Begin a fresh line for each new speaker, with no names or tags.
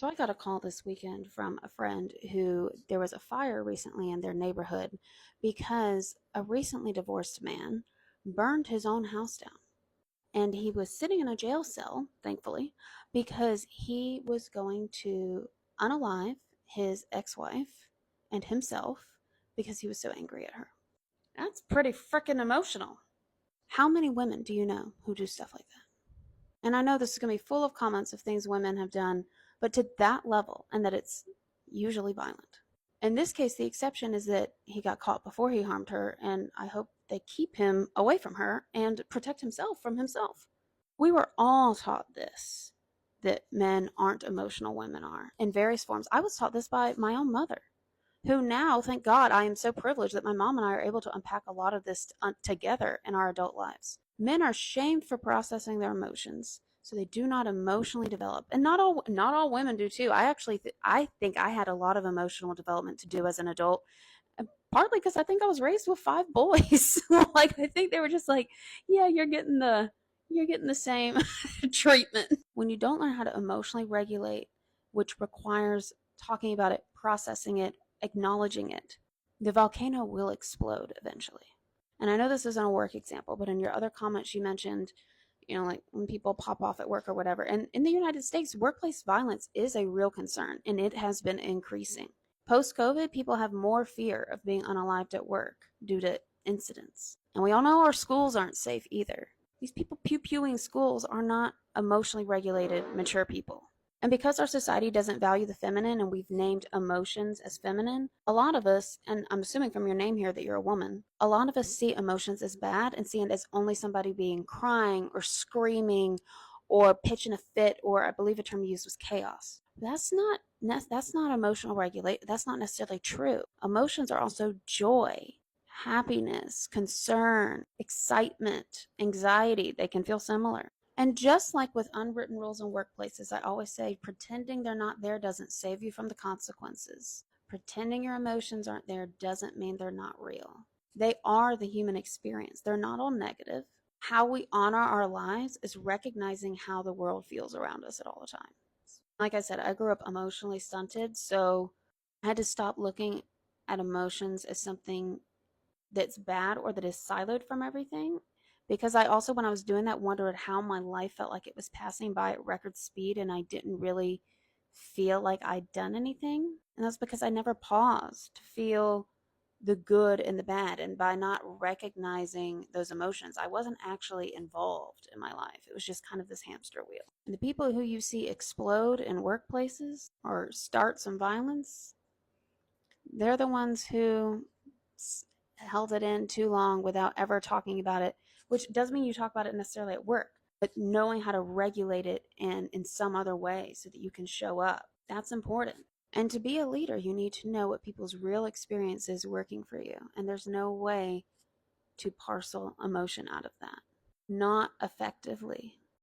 So I got a call this weekend from a friend who there was a fire recently in their neighborhood because a recently divorced man burned his own house down. And he was sitting in a jail cell, thankfully, because he was going to unalive his ex-wife and himself because he was so angry at her. That's pretty freaking emotional. How many women do you know who do stuff like that? And I know this is going to be full of comments of things women have done, but to that level, and that it's usually violent. In this case, the exception is that he got caught before he harmed her, and I hope they keep him away from her and protect himself from himself. We were all taught this, that men aren't emotional, women are, in various forms. I was taught this by my own mother, who now, thank God, I am so privileged that my mom and I are able to unpack a lot of this together in our adult lives. Men are shamed for processing their emotions, so they do not emotionally develop. And not all women do too. I think I had a lot of emotional development to do as an adult, partly because I think I was raised with five boys. Like I think they were just like, yeah, you're getting the same treatment. When you don't learn how to emotionally regulate, which requires talking about it, processing it, acknowledging it, the volcano will explode eventually. And I know this isn't a work example, but in your other comments, you mentioned, like when people pop off at work or whatever. And in the United States, workplace violence is a real concern, and it has been increasing. Post COVID, people have more fear of being unalived at work due to incidents. And we all know our schools aren't safe either. These people pew-pewing schools are not emotionally regulated, mature people. And because our society doesn't value the feminine and we've named emotions as feminine, a lot of us, and I'm assuming from your name here that you're a woman, a lot of us see emotions as bad and see it as only somebody being crying or screaming or pitching a fit, or I believe the term used was chaos. That's not emotional regulate. That's not necessarily true. Emotions are also joy, happiness, concern, excitement, anxiety. They can feel similar. And just like with unwritten rules in workplaces, I always say pretending they're not there doesn't save you from the consequences. Pretending your emotions aren't there doesn't mean they're not real. They are the human experience. They're not all negative. How we honor our lives is recognizing how the world feels around us at all the time. Like I said, I grew up emotionally stunted, so I had to stop looking at emotions as something that's bad or that is siloed from everything, because I also, when I was doing that, wondered how my life felt like it was passing by at record speed and I didn't really feel like I'd done anything. And that's because I never paused to feel the good and the bad. And by not recognizing those emotions, I wasn't actually involved in my life. It was just kind of this hamster wheel. And the people who you see explode in workplaces or start some violence, they're the ones who held it in too long without ever talking about it, which doesn't mean you talk about it necessarily at work, but knowing how to regulate it in some other way so that you can show up. That's important. And to be a leader, you need to know what people's real experience is working for you. And there's no way to parcel emotion out of that. Not effectively.